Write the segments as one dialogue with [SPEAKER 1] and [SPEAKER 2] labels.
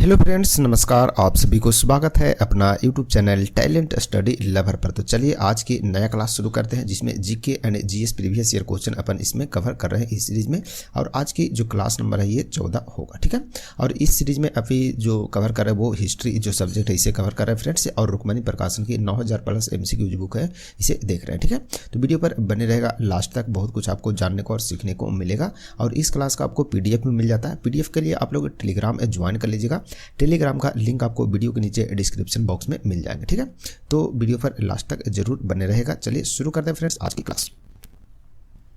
[SPEAKER 1] Hello friends, नमस्कार। आप सभी को स्वागत है अपना YouTube channel talent study lover पर। तो चलिए आज की नया क्लास शुरू करते हैं जिसमें GK and GS previous year question अपन इसमें कवर कर रहे हैं इस सीरीज में। और आज की जो क्लास नंबर है ये 14 होगा, ठीक है। और इस सीरीज में अभी जो कवर कर रहे हैं वो हिस्ट्री जो सब्जेक्ट है इसे कवर कर रहे हैं फ्रेंड्स। और रुक्मणी प्रकाशन की 9000 प्लस MCQ जो बुक है इसे देख रहे हैं, ठीक है। तो वीडियो पर बने रहेगा लास्ट तक, बहुत कुछ आपको जानने को और सीखने को मिलेगा। और इस क्लास का आपको PDF में मिल जाता है। PDF के लिए आप लोग टेलीग्राम ज्वाइन कर लीजिएगा। टेलीग्राम का लिंक आपको वीडियो के नीचे डिस्क्रिप्शन बॉक्स में मिल जाएंगे, ठीक है। तो वीडियो पर लास्ट तक जरूर बने रहेगा। चलिए शुरू करते हैं फ्रेंड्स आज की क्लास।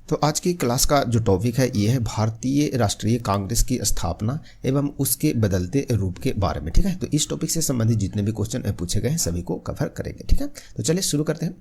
[SPEAKER 1] तो आज की क्लास का जो टॉपिक है ये है भारतीय राष्ट्रीय कांग्रेस की स्थापना एवं उसके बदलते रूप के बारे में, ठीक है। तो इस टॉपिक से संबंधित जितने भी क्वेश्चन पूछे गए हैं सभी को कवर करेंगे, ठीक है। तो चलिए शुरू करते हैं।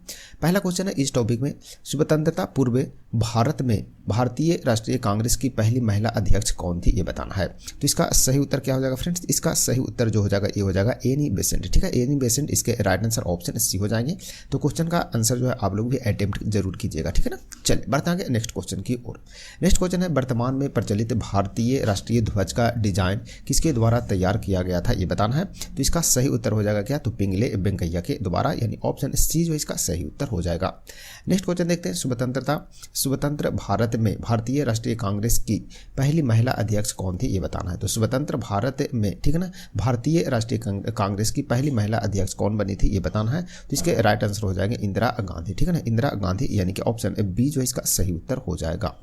[SPEAKER 1] पहला क्वेश्चन है इस टॉपिक में, स्वतंत्रता पूर्व भारत में भारतीय राष्ट्रीय कांग्रेस की पहली महिला अध्यक्ष कौन थी ये बताना है। तो इसका सही उत्तर क्या हो जाएगा फ्रेंड्स? इसका सही उत्तर जो हो जाएगा ये हो जाएगा एनी बेसेंट, ठीक है। एनी बेसेंट इसके राइट आंसर ऑप्शन सी हो जाएंगे। तो क्वेश्चन का आंसर जो है आप लोग भी अटेम्प्ट जरूर कीजिएगा, ठीक है ना। चलिए बढ़ते आगे नेक्स्ट क्वेश्चन की ओर। नेक्स्ट क्वेश्चन है, वर्तमान में प्रचलित भारतीय राष्ट्रीय ध्वज का डिजाइन किसके द्वारा तैयार किया गया था ये बताना है। तो इसका सही उत्तर हो जाएगा क्या? तो पिंगले वेंकैया के द्वारा, यानी ऑप्शन सी जो इसका सही उत्तर हो जाएगा। नेक्स्ट क्वेश्चन देखते हैं, स्वतंत्र भारत में भारतीय राष्ट्रीय कांग्रेस की पहली महिला अध्यक्ष कौन थी ये बताना है। तो स्वतंत्र भारत में, ठीक है ना, भारतीय राष्ट्रीय कांग्रेस की पहली महिला अध्यक्ष कौन बनी थी ये बताना है। तो इसके राइट आंसर हो जाएंगे इंदिरा गांधी, ठीक है ना, इंदिरा गांधी, यानी कि ऑप्शन बी जो इसका सही उत्तर हो जाएगा।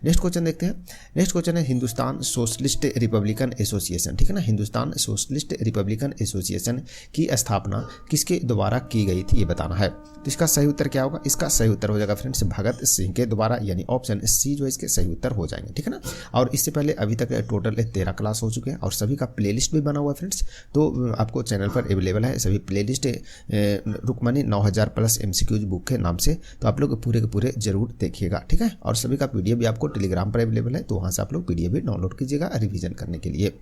[SPEAKER 1] नेक्स्ट क्वेश्चन देखते हैं। नेक्स्ट क्वेश्चन है, हिंदुस्तान सोशलिस्ट रिपब्लिकन एसोसिएशन, ठीक है ना, हिंदुस्तान सोशलिस्ट रिपब्लिकन एसोसिएशन की स्थापना किसके द्वारा की गई थी ये बताना है। तो इसका सही उत्तर क्या होगा? इसका सही उत्तर हो जाएगा फ्रेंड्स भगत सिंह के द्वारा, यानी ऑप्शन सी जो इसके सही उत्तर हो जाएंगे, ठीक है ना। और इससे पहले अभी तक टोटल 13 क्लास हो चुके हैं और सभी का प्लेलिस्ट भी बना हुआ है फ्रेंड्स। तो आपको चैनल पर अवेलेबल है सभी playlist Rukmani 9000 plus MCQ book के नाम से। तो आप लोग पूरे के पूरे जरूर देखिएगा, ठीक है। और सभी का PDF भी आपको टेलीग्राम पर अवेलेबल है, तो वहाँ से आप लोग PDF भी डाउनलोड कीजिएगा रिवीजन करने के लिए।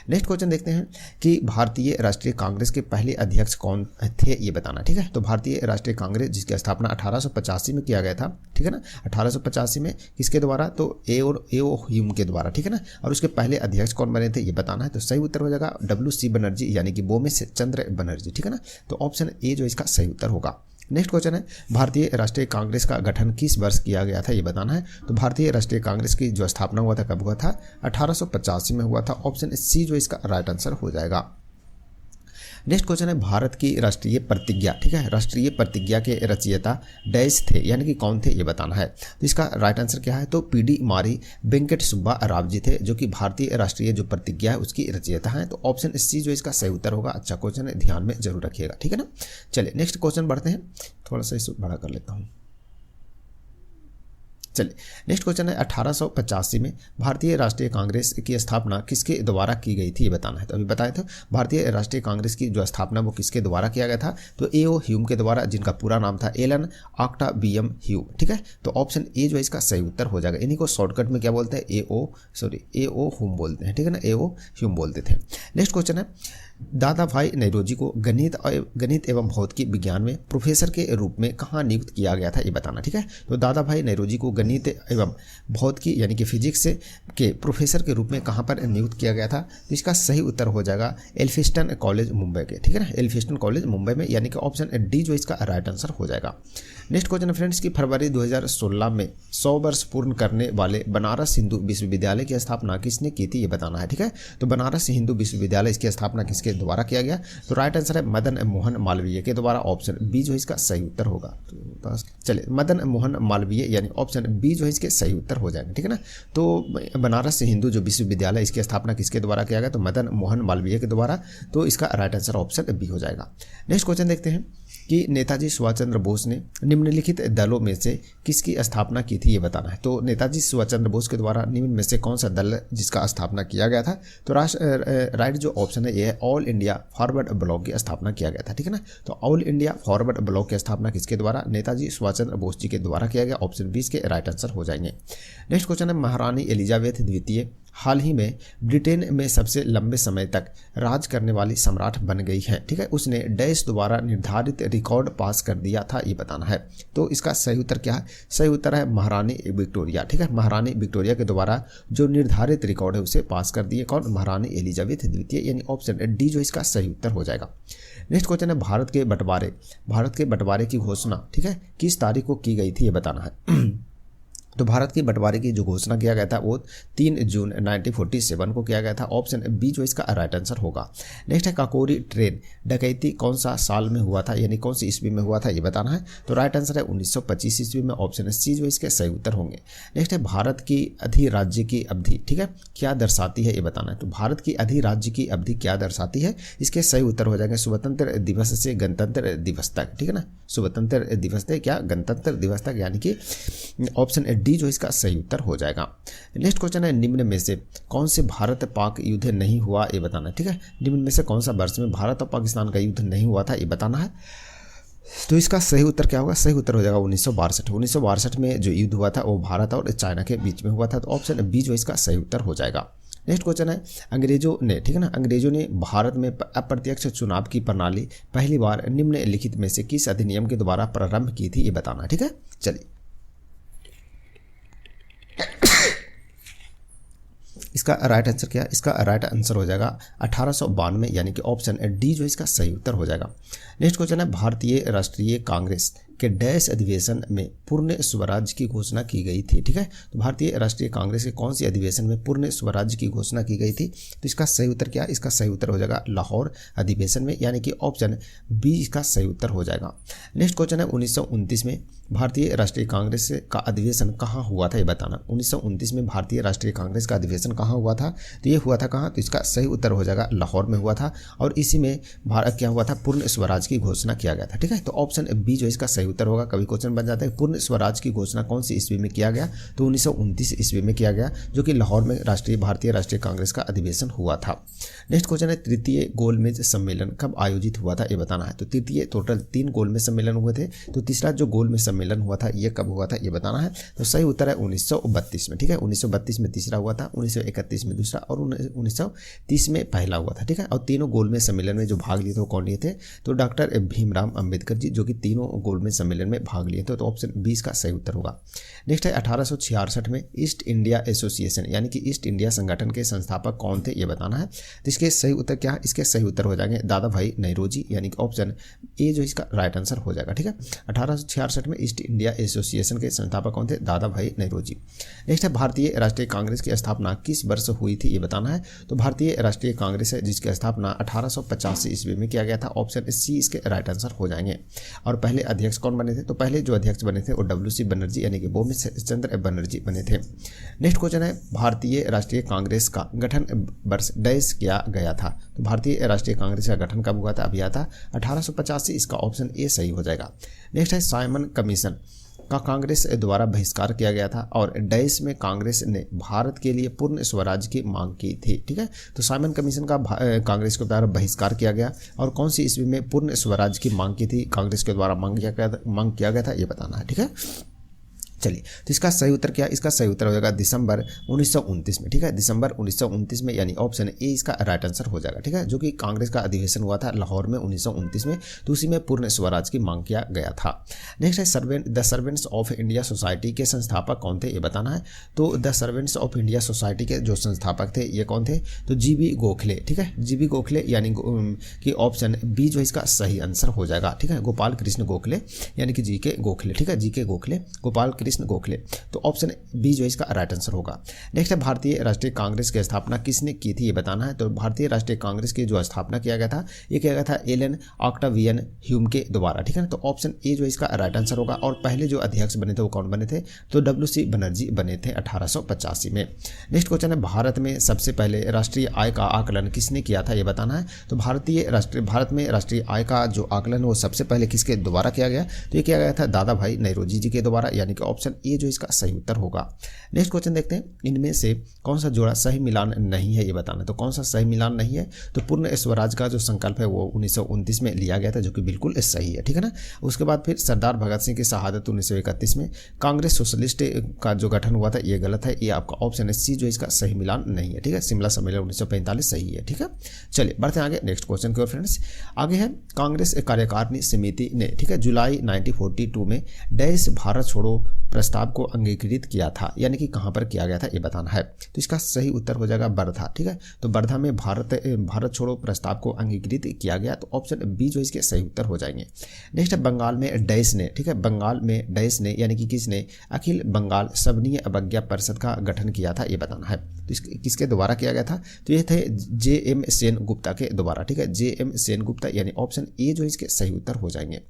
[SPEAKER 1] नेक्स्ट क्वेश्चन देखते हैं कि भारतीय राष्ट्रीय कांग्रेस के पहले अध्यक्ष कौन थे ये बताना, ठीक है। तो भारतीय राष्ट्रीय कांग्रेस जिसकी स्थापना 1885 में किया गया था, ठीक है ना, 1885 में किसके द्वारा? तो ए.ओ. ह्यूम के द्वारा, ठीक है ना। और उसके पहले अध्यक्ष कौन बने थे ये बताना है। तो सही उत्तर हो जाएगा WC बनर्जी, यानी कि बोमिस चंद्र बनर्जी, ठीक है ना। तो ऑप्शन ए जो इसका सही उत्तर होगा। नेक्स्ट क्वेश्चन है, भारतीय राष्ट्रीय कांग्रेस का गठन किस वर्ष किया गया था ये बताना है। तो भारतीय राष्ट्रीय कांग्रेस की जो स्थापना हुआ था कब हुआ था? 1885 में हुआ था। ऑप्शन सी जो इसका राइट आंसर हो जाएगा। नेक्स्ट क्वेश्चन है, भारत की राष्ट्रीय प्रतिज्ञा, ठीक है, राष्ट्रीय प्रतिज्ञा के रचयिता डैश थे, यानी कि कौन थे ये बताना है। तो इसका राइट आंसर क्या है? तो PD मारी वेंकट सुब्बा राव जी थे, जो कि भारतीय राष्ट्रीय जो प्रतिज्ञा है उसकी रचयिता हैं। तो ऑप्शन सी जो इसका सही उत्तर होगा। अच्छा क्वेश्चन है, ध्यान में जरूर रखिएगा, ठीक है ना। चलिए नेक्स्ट क्वेश्चन बढ़ते हैं, थोड़ा सा इसे बड़ा कर लेता हूँ। चलिए नेक्स्ट क्वेश्चन है, 1885 में भारतीय राष्ट्रीय कांग्रेस की स्थापना किसके द्वारा की गई थी ये बताना है। तो अभी बताए थे भारतीय राष्ट्रीय कांग्रेस की जो स्थापना वो किसके द्वारा किया गया था। तो A.O. ह्यूम के द्वारा, जिनका पूरा नाम था एलन ऑक्टावियम ह्यूम, ठीक है। तो ऑप्शन ए जो इसका सही उत्तर हो जाएगा। इन्हीं को शॉर्टकट में क्या बोलते हैं? A.O. ह्यूम बोलते हैं, ठीक है ना, A.O. ह्यूम बोलते थे। नेक्स्ट क्वेश्चन है, दादा भाई नौरोजी को गणित एवं भौतिकी विज्ञान में प्रोफेसर के रूप में कहाँ नियुक्त किया गया था ये बताना, ठीक है। तो दादा भाई नौरोजी को गणित एवं भौतिकी यानी कि फिजिक्स के प्रोफेसर के रूप में कहाँ पर नियुक्त किया गया था। तो इसका सही उत्तर हो जाएगा एल्फिंस्टन कॉलेज मुंबई के, ठीक है ना, एल्फिंस्टन कॉलेज मुंबई में, यानी कि ऑप्शन डी जो इसका राइट आंसर हो जाएगा। नेक्स्ट क्वेश्चन फ्रेंड्स की फरवरी 2016 में 100 वर्ष पूर्ण करने वाले बनारस हिंदू विश्वविद्यालय की स्थापना किसने की थी ये बताना है, ठीक है। तो बनारस हिंदू विश्वविद्यालय इसकी स्थापना किसके द्वारा किया गया? तो राइट आंसर है मदन मोहन मालवीय के द्वारा, ऑप्शन बी जो इसका सही उत्तर होगा। तो चलिए मदन मोहन मालवीय, यानी ऑप्शन बी जो है इसके सही उत्तर हो जाएंगे, ठीक है ना। तो बनारस हिंदू जो विश्वविद्यालय इसकी स्थापना किसके द्वारा किया गया? तो मदन मोहन मालवीय के द्वारा। तो इसका राइट आंसर ऑप्शन बी हो जाएगा। नेक्स्ट क्वेश्चन देखते हैं कि नेताजी सुभाष चंद्र बोस ने निम्नलिखित दलों में से किसकी स्थापना की थी ये बताना है। तो नेताजी सुभाष चंद्र बोस के द्वारा निम्न में से कौन सा दल जिसका स्थापना किया गया था? तो राइट जो ऑप्शन है ये है ऑल इंडिया फॉरवर्ड ब्लॉक की स्थापना किया गया था, ठीक है ना। तो ऑल इंडिया फॉरवर्ड ब्लॉक की स्थापना किसके द्वारा? नेताजी सुभाष चंद्र बोस जी के द्वारा किया गया। ऑप्शन 20 के राइट आंसर हो जाएंगे। नेक्स्ट क्वेश्चन है, महारानी एलिजाबेथ द्वितीय हाल ही में ब्रिटेन में सबसे लंबे समय तक राज करने वाली सम्राट बन गई है। ठीक है, उसने डैश द्वारा निर्धारित रिकॉर्ड पास कर दिया था, ये बताना है। तो इसका सही उत्तर क्या है? सही उत्तर है महारानी विक्टोरिया। ठीक है, महारानी विक्टोरिया के द्वारा जो निर्धारित रिकॉर्ड है उसे पास कर दिए कौन? महारानी एलिजाबेथ द्वितीय, यानी ऑप्शन डी जो इसका सही उत्तर हो जाएगा। नेक्स्ट क्वेश्चन है भारत के बंटवारे की घोषणा, ठीक है, किस तारीख को की गई थी, ये बताना है। तो भारत के बंटवारे की जो घोषणा किया गया था वो 3 जून 1947 को किया गया था। ऑप्शन बी जो इसका राइट आंसर होगा। नेक्स्ट है काकोरी ट्रेन डकैती कौन सा साल में हुआ था, यानी कौन सी ईस्वी में हुआ था, ये बताना है। तो राइट आंसर है 1925 ईस्वी में। ऑप्शन सी जो इसके सही उत्तर होंगे। नेक्स्ट है भारत की अधिराज्य की अवधि, ठीक है, क्या दर्शाती है, ये बताना है। तो भारत की अधिराज्य की अवधि क्या दर्शाती है, इसके सही उत्तर हो जाएंगे स्वतंत्र दिवस से गणतंत्र दिवस तक। ठीक है ना, स्वतंत्र दिवस से क्या गणतंत्र दिवस तक, यानी कि ऑप्शन डी जो इसका सही उत्तर हो जाएगा। नेक्स्ट क्वेश्चन है निम्न में से कौन से भारत पाक युद्ध नहीं हुआ, ये बताना है। ठीक है, निम्न में से कौन सा वर्ष में भारत और पाकिस्तान का युद्ध नहीं हुआ था, ये बताना है। तो इसका सही उत्तर क्या होगा? सही उत्तर हो जाएगा 1962। 1962 में जो युद्ध हुआ था वो भारत और चाइना के बीच में हुआ था। तो ऑप्शन बी जो इसका सही उत्तर हो जाएगा। नेक्स्ट क्वेश्चन है अंग्रेजों ने, ठीक है ना, अंग्रेजों ने भारत में अप्रत्यक्ष चुनाव की प्रणाली पहली बार निम्नलिखित में से किस अधिनियम के द्वारा प्रारंभ की थी, ये बताना है। ठीक है, चलिए इसका राइट आंसर क्या है? इसका राइट आंसर हो जाएगा 1892, यानी कि ऑप्शन डी जो इसका सही उत्तर हो जाएगा। नेक्स्ट क्वेश्चन है भारतीय राष्ट्रीय कांग्रेस के डैश अधिवेशन में पूर्ण स्वराज की घोषणा की गई थी। ठीक है, तो भारतीय राष्ट्रीय कांग्रेस के कौन सी अधिवेशन में पूर्ण स्वराज की घोषणा की गई थी? तो इसका सही उत्तर क्या है? इसका सही उत्तर हो जाएगा लाहौर अधिवेशन में, यानी कि ऑप्शन बी इसका सही उत्तर हो जाएगा। नेक्स्ट क्वेश्चन है 1929 में भारतीय राष्ट्रीय कांग्रेस का अधिवेशन कहाँ हुआ था, ये बताना। 1929 में भारतीय राष्ट्रीय कांग्रेस का अधिवेशन कहाँ हुआ था? तो ये हुआ था कहाँ? तो इसका सही उत्तर हो जाएगा लाहौर में हुआ था, और इसी में भारत क्या हुआ था? पूर्ण स्वराज की घोषणा किया गया था। ठीक है, तो ऑप्शन बी जो इसका सही उत्तर होगा। कभी क्वेश्चन बन जाता है पूर्ण स्वराज की घोषणा कौन सी ईस्वी में किया गया? तो 1929 ईस्वी में किया गया, जो कि लाहौर में भारतीय राष्ट्रीय कांग्रेस का अधिवेशन हुआ था। नेक्स्ट क्वेश्चन है तृतीय गोलमेज सम्मेलन कब आयोजित हुआ था, ये बताना है। तो तृतीय टोटल 3 गोलमेज सम्मेलन हुए थे, तो तीसरा जो गोलमेज सम्मेलन हुआ था ये कब हुआ था, ये बताना है। तो सही उत्तर है 1932 में। ठीक है, 1932 में तीसरा हुआ था, 1931 में दूसरा और 1930 में पहला हुआ था। ठीक है, और तीनों गोलमेज सम्मेलन में जो भाग लिए थे वो कौन लिए थे? तो डॉक्टर भीमराव अंबेडकर जी, जो कि तीनों गोलमेज सम्मेलन में भाग लिए थे। तो ऑप्शन 20 का सही उत्तर होगा। नेक्स्ट है 1866 में ईस्ट इंडिया एसोसिएशन, यानी कि ईस्ट इंडिया संगठन के संस्थापक कौन थे, ये बताना है। तो इसके सही उत्तर क्या है? इसके सही उत्तर हो जाएंगे दादा भाई नौरोजी, यानी कि ऑप्शन ए जो इसका राइट आंसर हो जाएगा। ठीक है, 1866 में ईस्ट इंडिया एसोसिएशन के संस्थापक कौन थे? दादा भाई नौरोजी। नेक्स्ट है भारतीय राष्ट्रीय कांग्रेस की स्थापना किस वर्ष हुई थी, ये बताना है। तो भारतीय राष्ट्रीय कांग्रेस है जिसकी स्थापना 1885 ईस्वी में किया गया था। ऑप्शन सी इसके राइट आंसर हो जाएंगे। और पहले अध्यक्ष कौन बने थे? तो पहले जो अध्यक्ष बने थे वो WC बनर्जी, यानी कि बोमिश चंद्र बनर्जी बने थे। नेक्स्ट क्वेश्चन है भारतीय राष्ट्रीय कांग्रेस का गठन वर्ष डैश किया गया था। तो भारतीय राष्ट्रीय कांग्रेस का गठन कब हुआ था? अभी आता 1885, इसका ऑप्शन ए सही हो जाएगा। नेक्स्ट है साइमन कमीशन का कांग्रेस द्वारा बहिष्कार किया गया था, और डैश में कांग्रेस ने भारत के लिए पूर्ण स्वराज की मांग की थी। ठीक है, तो साइमन कमीशन का कांग्रेस के द्वारा बहिष्कार किया गया, और कौन सी ईस्वी में पूर्ण स्वराज की मांग की थी, कांग्रेस के द्वारा मांग किया गया था, ये बताना है। ठीक है, चलिए तो इसका सही उत्तर क्या है? इसका सही उत्तर हो जाएगा दिसंबर 1929 में। ठीक है, दिसंबर 1929 में, यानी ऑप्शन ए इसका राइट आंसर हो जाएगा। ठीक है, जो कि कांग्रेस का अधिवेशन हुआ था लाहौर में 1929 में, तो उसी में पूर्ण स्वराज की मांग किया गया था। नेक्स्ट है the servants of India society के संस्थापक कौन थे, ये बताना है। तो the servants of India society के जो संस्थापक थे ये कौन थे? तो GB गोखले। ठीक है, GB गोखले, यानी कि ऑप्शन बी जो इसका सही आंसर हो जाएगा। ठीक है, गोपाल कृष्ण गोखले, यानी कि GK गोखले। ठीक है, GK गोखले, गोपाल कृष्ण गोखले, तो ऑप्शन बी जो इसका राइट आंसर होगा। नेक्स्ट है भारतीय राष्ट्रीय कांग्रेस की स्थापना किसने की थी, ये बताना है। तो भारतीय राष्ट्रीय कांग्रेस की जो स्थापना किया गया था ये किया गया था एलन ऑक्टावियन ह्यूम के द्वारा। ठीक है ना, तो ऑप्शन ए जो इसका राइट आंसर होगा। और पहले जो अध्यक्ष बने थे वो कौन बने थे? तो WC बनर्जी बने थे 1885 में। नेक्स्ट क्वेश्चन है भारत में सबसे पहले राष्ट्रीय आय का आकलन किसने किया था, ये बताना है। तो भारत में राष्ट्रीय आय का जो आकलन वो सबसे पहले किसके द्वारा किया गया? तो ये किया गया था दादा भाई नौरोजी जी के द्वारा, यानी कि ऑप्शन ए जो इसका सही उत्तर होगा। नेक्स्ट क्वेश्चन देखते हैं, इनमें से कौन सा जोड़ा सही मिलान नहीं है ये बताना। तो कौन सा सही मिलान नहीं है, तो पूर्ण स्वराज का जो संकल्प है वो 1929 में लिया गया था, जो कि बिल्कुल सही है, ठीक है ना। उसके बाद फिर सरदार भगत सिंह की शहादत 1931 में। कांग्रेस सोशलिस्ट का जो गठन हुआ था ये गलत है, ये आपका ऑप्शन है सी जो इसका सही मिलान नहीं है, ठीक है। शिमला सम्मेलन 1945 सही है, ठीक है। चलिए बढ़ते हैं आगे नेक्स्ट क्वेश्चन की ओर फ्रेंड्स। आगे है, कांग्रेस कार्यकारिणी समिति ने, ठीक है, जुलाई 1942 में डैश भारत छोड़ो प्रस्ताव को अंगीकृत किया था, यानी कि कहां पर किया गया था ये बताना है। तो इसका सही उत्तर हो जाएगा वर्धा, ठीक है। तो वर्धा में भारत छोड़ो प्रस्ताव को अंगीकृत किया गया, तो ऑप्शन बी जो इसके सही उत्तर हो जाएंगे। नेक्स्ट है, बंगाल में डैश ने, ठीक है, बंगाल में डैश ने यानी कि किसने, अखिल बंगाल सवनीय अवज्ञा परिषद का गठन किया था ये बताना है। तो किसके द्वारा किया गया था, तो ये थे जे.एम. सेनगुप्ता के द्वारा, ठीक है, जे.एम. सेनगुप्ता, यानी ऑप्शन ए जो इसके सही उत्तर हो जाएंगे।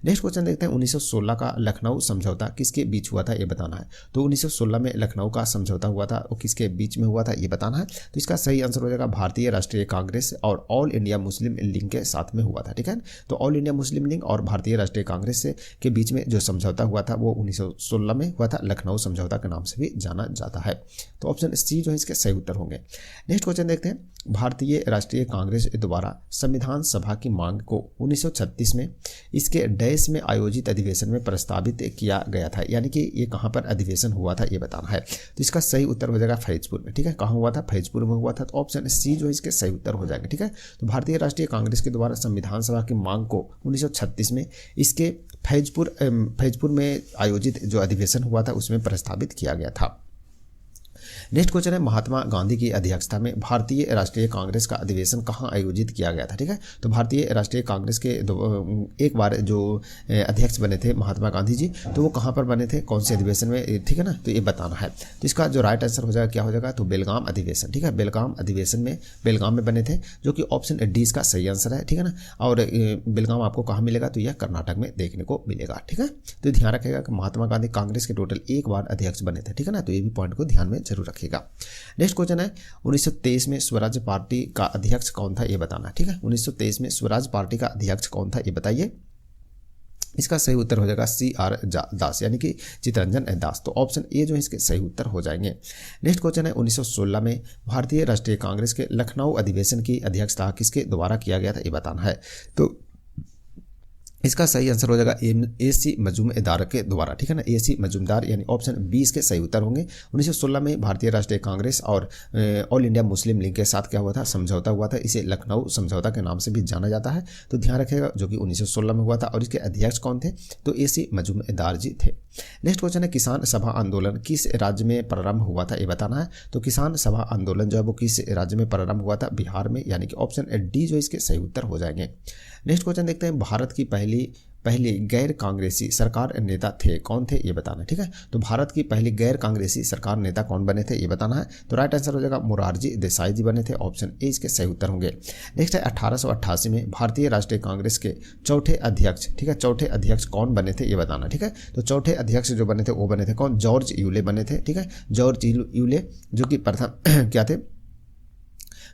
[SPEAKER 1] नेक्स्ट क्वेश्चन देखते हैं, 1916 का लखनऊ समझौता किसके बीच हुआ था ये बताना है। तो 1916 में लखनऊ का समझौता हुआ था, वो किसके बीच में हुआ था ये बताना है। तो इसका सही आंसर हो जाएगा भारतीय राष्ट्रीय कांग्रेस और ऑल इंडिया मुस्लिम लीग के साथ में हुआ था, ठीक है। तो ऑल इंडिया मुस्लिम लीग और भारतीय राष्ट्रीय कांग्रेस के बीच में जो समझौता हुआ था वो 1916 में हुआ था, लखनऊ समझौता के नाम से भी जाना जाता है। तो ऑप्शन सी जो है इसके सही उत्तर होंगे। नेक्स्ट क्वेश्चन देखते हैं, भारतीय राष्ट्रीय कांग्रेस द्वारा संविधान सभा की मांग को 1936 में इसके डैश में आयोजित अधिवेशन में प्रस्तावित किया गया था, यानी कि ये कहां पर अधिवेशन हुआ था ये बताना है। तो इसका सही उत्तर हो जाएगा फैजपुर में, ठीक है। कहां हुआ था, फैजपुर में हुआ था, तो ऑप्शन सी जो है इसके सही उत्तर हो जाएगा, ठीक है। तो भारतीय राष्ट्रीय कांग्रेस के द्वारा संविधान सभा की मांग को 1936 में इसके फैजपुर में आयोजित जो अधिवेशन हुआ था उसमें प्रस्तावित किया गया था। नेक्स्ट क्वेश्चन है, महात्मा गांधी की अध्यक्षता में भारतीय राष्ट्रीय कांग्रेस का अधिवेशन कहां आयोजित किया गया था, ठीक है। तो भारतीय राष्ट्रीय कांग्रेस के एक बार जो अध्यक्ष बने थे महात्मा गांधी जी, तो वो कहां पर बने थे, कौन से अधिवेशन में, ठीक है ना। तो ये बताना है। तो इसका जो राइट आंसर हो जाएगा क्या हो जाएगा, तो बेलगाम अधिवेशन, ठीक है। बेलगाम अधिवेशन में बेलगाम में बने थे, जो कि ऑप्शन डी इसका सही आंसर है, ठीक है ना। और बेलगाम आपको कहाँ मिलेगा, तो यह कर्नाटक में देखने को मिलेगा, ठीक है। तो ध्यान रखिएगा कि महात्मा गांधी कांग्रेस के टोटल एक बार अध्यक्ष बने थे, ठीक है ना। तो ये भी पॉइंट को ध्यान में जरूर रखिएगा। नेक्स्ट क्वेश्चन है, 1923 में स्वराज पार्टी का अध्यक्ष कौन था ये बताना, ठीक है। 1923 में स्वराज पार्टी का अध्यक्ष कौन था ये बताइए। इसका सही उत्तर हो जाएगा CR दास, यानी कि चितरंजन दास। तो ऑप्शन ए जो है इसके सही उत्तर हो जाएंगे। नेक्स्ट क्वेश्चन है, 1916 में भारतीय राष्ट्रीय कांग्रेस के लखनऊ अधिवेशन की अध्यक्षता किसके द्वारा किया गया था ये बताना है। तो इसका सही आंसर हो जाएगा AC मजूमदार के द्वारा, ठीक है ना। AC मजूमदार यानी ऑप्शन बी इसके सही उत्तर होंगे। 1916 में भारतीय राष्ट्रीय कांग्रेस और ऑल इंडिया मुस्लिम लीग के साथ क्या हुआ था, समझौता हुआ था। इसे लखनऊ समझौता के नाम से भी जाना जाता है। तो ध्यान रखिएगा, जो कि 1916 में हुआ था। और इसके अध्यक्ष कौन थे, तो AC मजूमदार जी थे। नेक्स्ट क्वेश्चन है, किसान सभा आंदोलन किस राज्य में प्रारंभ हुआ था ये बताना है। तो किसान सभा आंदोलन जो है वो किस राज्य में प्रारंभ हुआ था, बिहार में, यानी कि ऑप्शन डी जो इसके सही उत्तर हो जाएंगे। नेक्स्ट क्वेश्चन देखते हैं, भारत की पहली गैर कांग्रेसी सरकार नेता थे कौन थे ये बताना, ठीक है। तो भारत की पहली गैर कांग्रेसी सरकार नेता कौन बने थे ये बताना है। तो राइट आंसर हो जाएगा मोरारजी देसाई जी बने थे, ऑप्शन ए इसके सही उत्तर होंगे। नेक्स्ट है, 1888 में भारतीय राष्ट्रीय कांग्रेस के चौथे अध्यक्ष, ठीक है, चौथे अध्यक्ष कौन बने थे ये बताना, ठीक है। तो चौथे अध्यक्ष जो बने थे वो बने थे कौन, जॉर्ज यूले बने थे, ठीक है। जॉर्ज यूले जो कि प्रथम क्या थे,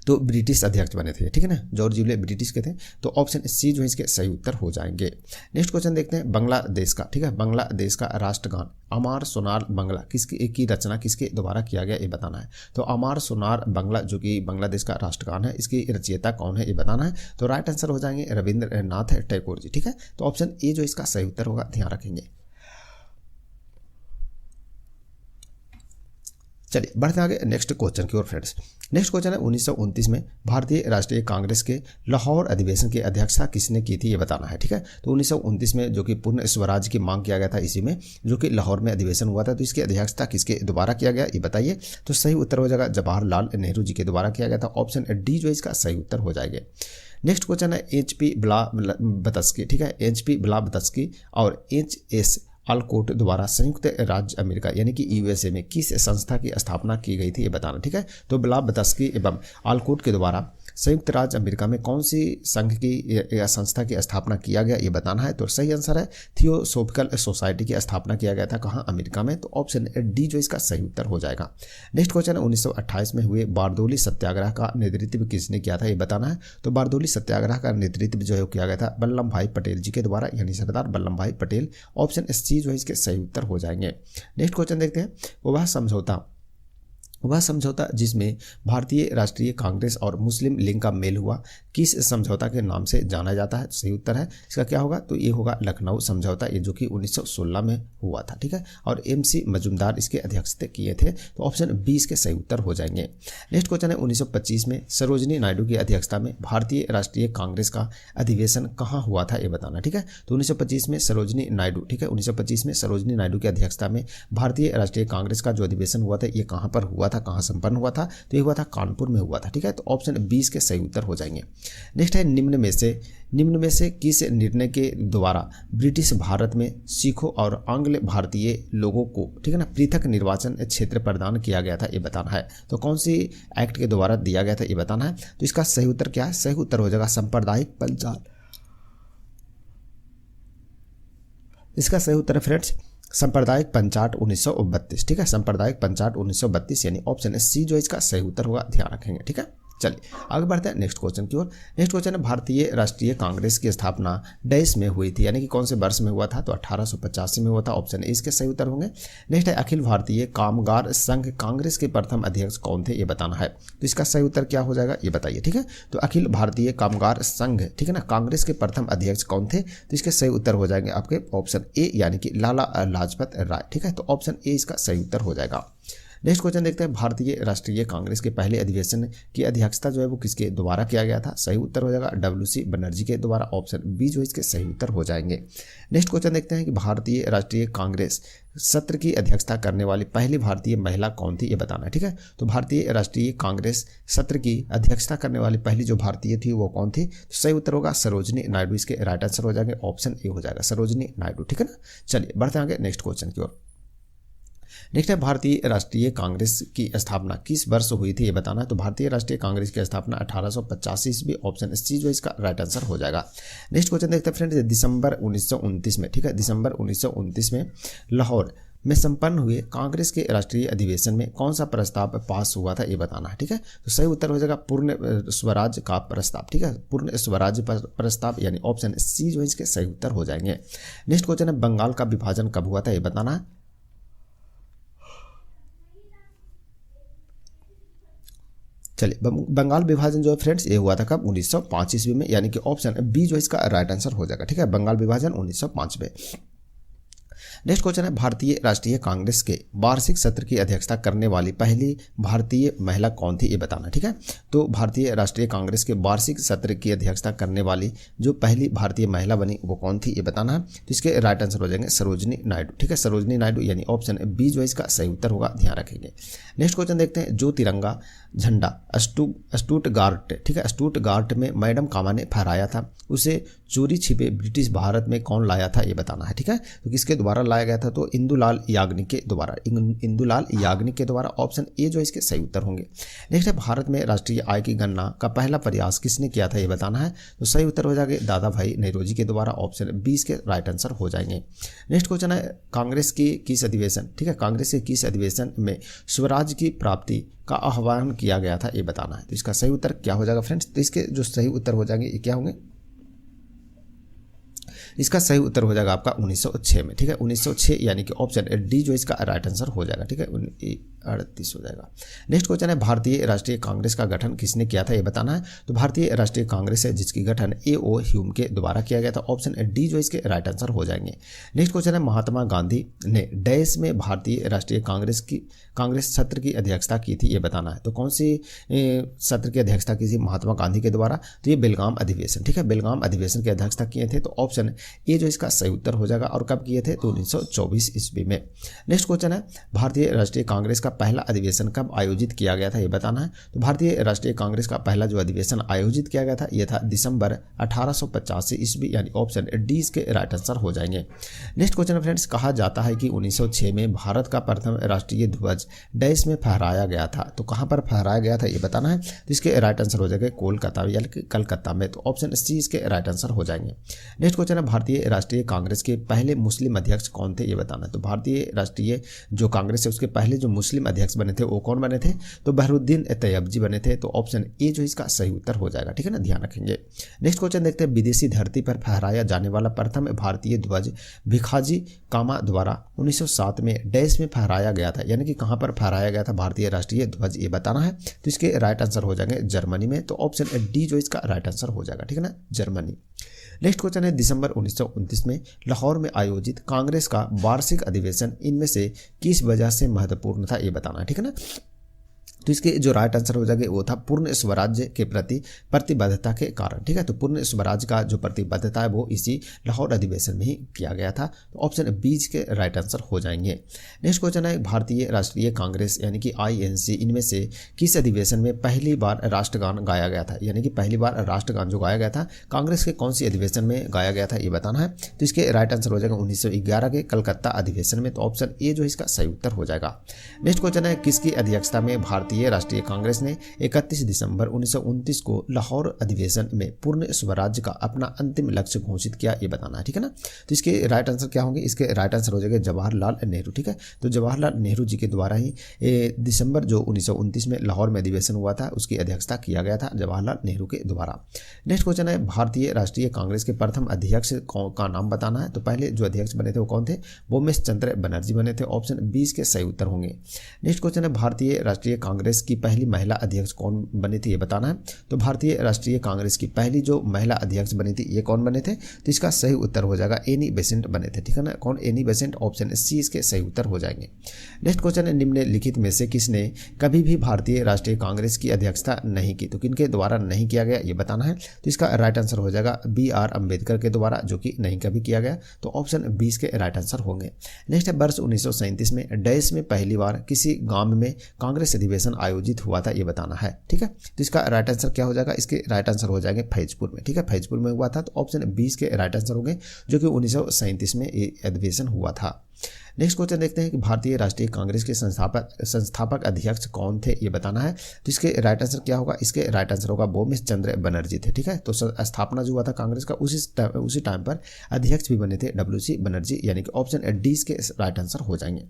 [SPEAKER 1] तो ब्रिटिश अध्यक्ष बने थे, ठीक है ना। जॉर्ज यूले ब्रिटिश के थे। तो ऑप्शन सी जो है इसके सही उत्तर हो जाएंगे। नेक्स्ट क्वेश्चन देखते हैं, बांग्लादेश का, ठीक है, बांग्लादेश का राष्ट्रगान अमार सोनार बांग्ला की रचना किसके द्वारा किया गया ये बताना है। तो अमार सोनार बांग्ला जो कि बांग्लादेश का राष्ट्रगान है, इसकी रचयिता कौन है ये बताना है। तो राइट आंसर हो जाएंगे रविंद्रनाथ टैगोर जी, ठीक है। तो ऑप्शन ए जो इसका सही उत्तर होगा, ध्यान रखेंगे। चलिए बढ़ते आगे नेक्स्ट क्वेश्चन की ओर फ्रेंड्स। नेक्स्ट क्वेश्चन है, 1929 में भारतीय राष्ट्रीय कांग्रेस के लाहौर अधिवेशन की अध्यक्षता किसने की थी ये बताना है, ठीक है। तो 1929 में जो कि पूर्ण स्वराज की मांग किया गया था, इसी में जो कि लाहौर में अधिवेशन हुआ था, तो इसकी अध्यक्षता किसके द्वारा किया गया ये बताइए। तो सही उत्तर हो जाएगा जवाहरलाल नेहरू जी के द्वारा किया गया था, ऑप्शन डी जो इसका सही उत्तर हो जाएगा। नेक्स्ट क्वेश्चन है, HP ब्लावत्स्की, ठीक है, HP ब्लावत्स्की और HS ऑलकोट द्वारा संयुक्त राज्य अमेरिका यानी कि USA में किस संस्था की स्थापना की गई थी ये बताना, ठीक है। तो ब्लावत्स्की एवं ऑलकोट के द्वारा संयुक्त राज्य अमेरिका में कौन सी संघ की या संस्था की स्थापना किया गया ये बताना है। तो सही आंसर है थियोसोफिकल सोसाइटी की स्थापना किया गया था कहाँ, अमेरिका में। तो ऑप्शन डी जो इसका सही उत्तर हो जाएगा। नेक्स्ट क्वेश्चन है 1928 में हुए बारदोली सत्याग्रह का नेतृत्व किसने किया था ये बताना है। तो बारदोली सत्याग्रह का नेतृत्व जो है किया गया था वल्लभ भाई पटेल जी के द्वारा, यानी सरदार वल्लभ भाई पटेल। ऑप्शन सी जो है इसके सही उत्तर हो जाएंगे। नेक्स्ट क्वेश्चन देखते हैं, वह समझौता जिसमें भारतीय राष्ट्रीय कांग्रेस और मुस्लिम लीग का मेल हुआ किस समझौता के नाम से जाना जाता है। सही उत्तर है इसका क्या होगा, तो ये होगा लखनऊ समझौता, ये जो कि 1916 में हुआ था, ठीक है। और MC मजुमदार इसके अध्यक्षता किए थे। तो ऑप्शन 20 के सही उत्तर हो जाएंगे। नेक्स्ट क्वेश्चन है 1925 में सरोजिनी नायडू की अध्यक्षता में भारतीय राष्ट्रीय कांग्रेस का अधिवेशन कहाँ हुआ था ये बताना, ठीक है। तो 1925 में सरोजिनी नायडू, ठीक है, 1925 में सरोजिनी नायडू की अध्यक्षता में भारतीय राष्ट्रीय कांग्रेस का जो अधिवेशन हुआ था ये कहाँ पर हुआ था, कहाँ संपन्न हुआ था, तो ये हुआ था कानपुर में हुआ था, ठीक है। तो ऑप्शन 20 के सही उत्तर हो जाएंगे। नेक्स्ट है निम्न में से किस निर्णय के द्वारा ब्रिटिश भारत में सिखों और आंग्ल भारतीय लोगों को, ठीक है ना, पृथक निर्वाचन क्षेत्र प्रदान किया गया था ये बताना है। तो कौन सी एक्ट के द्वारा दिया गया था ये बताना है। तो इसका सही उत्तर क्या है, सही उत्तर हो जाएगा सांप्रदायिक पंचायत। इसका सही उत्तर है फ्रेंड्स सांप्रदायिक पंचायत 1932, ठीक है, सांप्रदायिक पंचायत 1932 यानी ऑप्शन सी जो इसका सही उत्तर होगा, ध्यान रखेंगे, ठीक है। चलिए आगे बढ़ते हैं नेक्स्ट क्वेश्चन की ओर। नेक्स्ट क्वेश्चन है भारतीय राष्ट्रीय कांग्रेस की स्थापना डैश में हुई थी, यानी कि कौन से वर्ष में हुआ था, तो 1885 में हुआ था। ऑप्शन ए इसके सही उत्तर होंगे। नेक्स्ट है अखिल भारतीय कामगार संघ कांग्रेस के प्रथम अध्यक्ष कौन थे ये बताना है। तो इसका सही उत्तर क्या हो जाएगा ये बताइए, ठीक है। तो अखिल भारतीय कामगार संघ, ठीक है ना, कांग्रेस के प्रथम अध्यक्ष कौन थे, तो इसके सही उत्तर हो जाएंगे आपके ऑप्शन ए यानी कि लाला लाजपत राय, ठीक है। तो ऑप्शन ए इसका सही उत्तर हो जाएगा। नेक्स्ट क्वेश्चन देखते हैं भारतीय राष्ट्रीय कांग्रेस के पहले अधिवेशन की अध्यक्षता जो है वो किसके द्वारा किया गया था। सही उत्तर हो जाएगा WC बनर्जी के द्वारा। ऑप्शन बी जो इसके सही उत्तर हो जाएंगे। नेक्स्ट क्वेश्चन देखते हैं कि भारतीय राष्ट्रीय कांग्रेस सत्र की अध्यक्षता करने वाली पहली भारतीय महिला कौन थी ये बताना है, ठीक है। तो भारतीय राष्ट्रीय कांग्रेस सत्र की अध्यक्षता करने वाली पहली जो भारतीय थी वो कौन थी, तो सही उत्तर होगा सरोजिनी नायडू, इसके राइट आंसर हो जाएंगे, ऑप्शन ए हो जाएगा सरोजिनी नायडू, ठीक है ना। चलिए बढ़ते हैं आगे नेक्स्ट क्वेश्चन की ओर। नेक्स्ट है भारतीय राष्ट्रीय कांग्रेस की स्थापना किस वर्ष हुई थी ये बताना है। तो भारतीय राष्ट्रीय कांग्रेस की स्थापना 1885 ईस्वी, ऑप्शन सी जो इसका राइट आंसर हो जाएगा। नेक्स्ट क्वेश्चन देखते हैं फ्रेंड्स दिसंबर 1929 में, ठीक है, दिसंबर 1929 में लाहौर में संपन्न हुए कांग्रेस के राष्ट्रीय अधिवेशन में कौन सा प्रस्ताव पास हुआ था ये बताना है, ठीक है। तो सही उत्तर हो जाएगा पूर्ण स्वराज का प्रस्ताव, ठीक है, पूर्ण स्वराज प्रस्ताव यानी ऑप्शन सी जो इसके सही उत्तर हो जाएंगे। नेक्स्ट क्वेश्चन है बंगाल का विभाजन कब हुआ था ये बताना है। चलिए बंगाल विभाजन जो है फ्रेंड्स ये हुआ था कब, 1905 ईस्वी में, यानी कि ऑप्शन बी जो इसका राइट आंसर हो जाएगा, ठीक है, बंगाल विभाजन 1905 में। नेक्स्ट क्वेश्चन है भारतीय राष्ट्रीय कांग्रेस के वार्षिक सत्र की अध्यक्षता करने वाली पहली भारतीय महिला कौन थी ये बताना, ठीक है। तो भारतीय राष्ट्रीय कांग्रेस के वार्षिक सत्र की अध्यक्षता करने वाली जो पहली भारतीय महिला बनी वो कौन थी ये बताना है। तो इसके राइट आंसर हो जाएंगे सरोजिनी नायडू, ठीक है, सरोजिनी नायडू यानी ऑप्शन बी जो इसका सही उत्तर होगा, ध्यान रखेंगे। नेक्स्ट क्वेश्चन देखते हैं जो तिरंगा झंडा स्टुटगार्ट, ठीक है, स्टुटगार्ट में मैडम कामा ने फहराया था उसे चोरी छिपे ब्रिटिश भारत में कौन लाया था ये बताना है, ठीक है। तो किसके द्वारा लाया गया था, तो इंदुलाल याग्निक के द्वारा, इंदुलाल याग्निक के द्वारा, ऑप्शन ए जो इसके सही उत्तर होंगे। नेक्स्ट है भारत में राष्ट्रीय आय की गणना का पहला प्रयास किसने किया था ये बताना है। तो सही उत्तर हो जाएगा दादा भाई नौरोजी के द्वारा, ऑप्शन 20 के राइट आंसर हो जाएंगे। नेक्स्ट क्वेश्चन है कांग्रेस की किस अधिवेशन, ठीक है, कांग्रेस के किस अधिवेशन में स्वराज की प्राप्ति का आह्वान किया गया था ये बताना है। तो इसका सही उत्तर क्या हो जाएगा फ्रेंड्स, तो इसके जो सही उत्तर हो जाएंगे ये क्या होंगे, इसका सही उत्तर हो जाएगा आपका 1906 में, ठीक है, 1906 यानी कि ऑप्शन डी जो इसका राइट आंसर हो जाएगा, ठीक है, 38 हो जाएगा। नेक्स्ट क्वेश्चन है भारतीय राष्ट्रीय कांग्रेस का गठन किसने किया था ये बताना है। तो भारतीय राष्ट्रीय कांग्रेस है जिसकी गठन A.O. ह्यूम के द्वारा किया गया था, ऑप्शन डी जो इसके राइट आंसर हो जाएंगे। नेक्स्ट क्वेश्चन है महात्मा गांधी ने डैश में भारतीय राष्ट्रीय कांग्रेस सत्र की अध्यक्षता की थी ये बताना है। तो कौन सी सत्र की अध्यक्षता की थी महात्मा गांधी के द्वारा, तो ये बेलगाम अधिवेशन, ठीक है, बेलगाम अधिवेशन की अध्यक्षता किए थे। तो ऑप्शन ए जो इसका सही उत्तर हो जाएगा, और कब किए थे, तो 1924 ईस्वी में। नेक्स्ट क्वेश्चन है भारतीय राष्ट्रीय कांग्रेस का पहला अधिवेशन कब आयोजित किया गया था ये बताना है। तो भारतीय राष्ट्रीय कांग्रेस का पहला जो अधिवेशन आयोजित किया गया था ये था दिसंबर 1885 ईस्वी, यानी ऑप्शन डी इसके राइट आंसर हो जाएंगे। नेक्स्ट क्वेश्चन है फ्रेंड्स, कहा जाता है कि 1906 में भारत का प्रथम राष्ट्रीय ध्वज डैश में फहराया गया था। तो कहाँ पर फहराया गया था ये बताना है। तो इसके राइट आंसर हो जाएगा कोलकाता यानी कि कलकत्ता में। तो ऑप्शन सी इसके राइट आंसर हो जाएंगे। नेक्स्ट क्वेश्चन है, भारतीय राष्ट्रीय कांग्रेस के पहले मुस्लिम अध्यक्ष कौन थे ये बताना है। तो भारतीय राष्ट्रीय जो कांग्रेस है उसके पहले जो मुस्लिम अध्यक्ष बने थे वो कौन बने थे। तो बहरुद्दीन तैयबजी बने थे। तो ऑप्शन ए जो इसका सही उत्तर हो जाएगा, ठीक है ना, ध्यान रखेंगे। नेक्स्ट क्वेश्चन देखते हैं, विदेशी धरती पर फहराया जाने वाला प्रथम भारतीय ध्वज भिखाजी कामा द्वारा 1907 में डैश में फहराया गया था, यानी कि कहां पर फहराया गया था भारतीय राष्ट्रीय ध्वज ये बताना है। तो इसके राइट आंसर हो जाएंगे जर्मनी में। तो ऑप्शन डी जो इसका राइट आंसर हो जाएगा, ठीक है ना, जर्मनी। नेक्स्ट क्वेश्चन है, दिसंबर 1929 में लाहौर में आयोजित कांग्रेस का वार्षिक अधिवेशन इनमें से किस वजह से महत्वपूर्ण था ये बताना है, ठीक है ना। तो इसके जो राइट आंसर हो जाएगा वो था पूर्ण स्वराज्य के प्रति प्रतिबद्धता के कारण, ठीक है। तो पूर्ण स्वराज्य का जो प्रतिबद्धता है वो इसी लाहौर अधिवेशन में ही किया गया था। तो ऑप्शन बी के राइट आंसर हो जाएंगे। नेक्स्ट क्वेश्चन है, भारतीय राष्ट्रीय कांग्रेस यानी कि INC इनमें से किस अधिवेशन में पहली बार राष्ट्रगान गाया गया था, यानी कि पहली बार राष्ट्रगान जो गाया गया था कांग्रेस के कौन सी अधिवेशन में गाया गया था ये बताना है। तो इसके राइट आंसर हो जाएगा 1911 के कलकत्ता अधिवेशन में। तो ऑप्शन ए जो इसका सही उत्तर हो जाएगा। नेक्स्ट क्वेश्चन है, किसकी अध्यक्षता में भारतीय राष्ट्रीय कांग्रेस ने 31 दिसंबर 1929 को लाहौर अधिवेशन में पूर्ण स्वराज्य का अपना अंतिम लक्ष्य घोषित किया ये बताना है, ठीक है ना। तो इसके राइट आंसर क्या होंगे, इसके राइट आंसर हो जाएगा जवाहरलाल नेहरू, ठीक है। तो जवाहरलाल नेहरू जी के द्वारा ही दिसंबर जो 1929 में लाहौर में अधिवेशन हुआ था उसकी अध्यक्षता किया गया था जवाहरलाल नेहरू के द्वारा। नेक्स्ट क्वेश्चन है, भारतीय राष्ट्रीय कांग्रेस के प्रथम अध्यक्ष का नाम बताना है। तो पहले जो अध्यक्ष बने थे वो कौन थे, वोमेश चंद्र बनर्जी बने थे। ऑप्शन 20 के सही उत्तर होंगे। नेक्स्ट क्वेश्चन है, भारतीय राष्ट्रीय कांग्रेस की पहली महिला अध्यक्ष कौन बनी थी ये बताना है। तो भारतीय राष्ट्रीय कांग्रेस की पहली जो महिला अध्यक्ष बनी थी ये कौन बने थे। तो इसका सही उत्तर हो जाएगा एनी बेसेंट बने थे, ठीक है ना। कौन, एनी बेसेंट। ऑप्शन सी इसके सही उत्तर हो जाएंगे। नेक्स्ट क्वेश्चन है, निम्नलिखित में से किसने कभी भी भारतीय राष्ट्रीय कांग्रेस की अध्यक्षता नहीं की। तो किनके द्वारा नहीं किया गया ये बताना है। तो इसका राइट आंसर हो जाएगा BR अम्बेडकर के द्वारा, जो कि नहीं कभी किया गया। तो ऑप्शन 20 के राइट आंसर होंगे। नेक्स्ट है, वर्ष 1937 में डैश में पहली बार किसी गांव में कांग्रेस अधिवेशन आयोजित हुआ था ये बताना है, ठीक है। तो इसका राइट आंसर क्या हो जाएगा, इसके राइट आंसर हो जाएंगे फैजपुर में, ठीक है, फैजपुर में हुआ था। तो ऑप्शन 20 के राइट आंसर होंगे, जो कि 1937 में ये अधिवेशन हुआ था। नेक्स्ट क्वेश्चन देखते हैं कि भारतीय राष्ट्रीय कांग्रेस के संस्थापक अध्यक्ष कौन थे ये बताना है। तो इसके राइट आंसर क्या होगा, इसके राइट आंसर होगा वोमेश चंद्र बनर्जी थे, ठीक है। तो स्थापना जो हुआ था कांग्रेस का उसी टाइम पर अध्यक्ष भी बने थे WC बनर्जी, यानी कि ऑप्शन डी के राइट आंसर हो जाएंगे।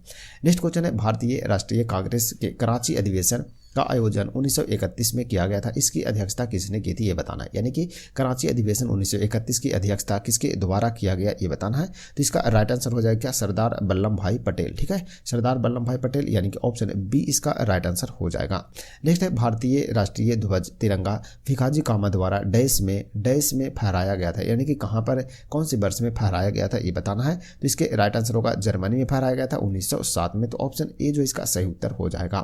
[SPEAKER 1] नेक्स्ट क्वेश्चन है, भारतीय राष्ट्रीय कांग्रेस के कराची अधिवेशन का आयोजन 1931 में किया गया था, इसकी अध्यक्षता किसने की थी ये बताना है। यानी कि कराची अधिवेशन 1931 की अध्यक्षता किसके द्वारा किया गया ये बताना है। तो इसका राइट आंसर हो जाएगा क्या, सरदार वल्लभ भाई पटेल, ठीक है, सरदार वल्लभ भाई पटेल, यानी कि ऑप्शन बी इसका राइट आंसर हो जाएगा। नेक्स्ट है, भारतीय राष्ट्रीय ध्वज तिरंगा भिखाजी कामा द्वारा डैश में फहराया गया था, यानी कि कहाँ पर कौन से वर्ष में फहराया गया था ये बताना है। तो इसके राइट आंसर होगा जर्मनी में फहराया गया था 1907 में। तो ऑप्शन ए जो इसका सही उत्तर हो जाएगा।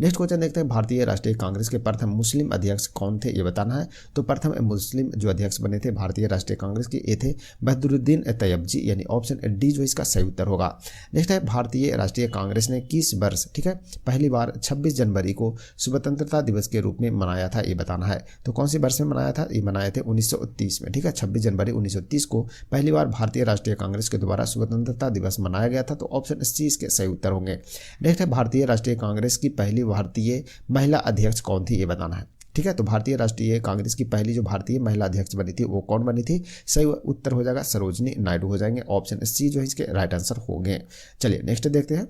[SPEAKER 1] नेक्स्ट क्वेश्चन देखते हैं, भारतीय राष्ट्रीय कांग्रेस के प्रथम मुस्लिम अध्यक्ष कौन थे ये बताना है। तो प्रथम मुस्लिम जो अध्यक्ष बने थे भारतीय राष्ट्रीय कांग्रेस के ये थे बहरुद्दीन तैयबजी, यानी ऑप्शन डी जो इसका सही उत्तर होगा। नेक्स्ट है, भारतीय राष्ट्रीय कांग्रेस ने किस वर्ष, ठीक है, पहली बार 26 जनवरी को स्वतंत्रता दिवस के रूप में मनाया था ये बताना है। तो कौन सी वर्ष में मनाया था, ये मनाए थे 1930 में, ठीक है, 26 जनवरी 1930 को पहली बार भारतीय राष्ट्रीय कांग्रेस के द्वारा स्वतंत्रता दिवस मनाया गया था। तो ऑप्शन सी इसके सही उत्तर होंगे। नेक्स्ट है, भारतीय राष्ट्रीय कांग्रेस की पहली भारतीय महिला अध्यक्ष कौन थी ये बताना है, ठीक है। तो भारतीय राष्ट्रीय कांग्रेस की पहली जो भारतीय महिला अध्यक्ष बनी थी वो कौन बनी थी, सही उत्तर हो जाएगा सरोजनी नायडू हो जाएंगे। ऑप्शन सी जो है इसके राइट आंसर होंगे। चलिए नेक्स्ट देखते हैं,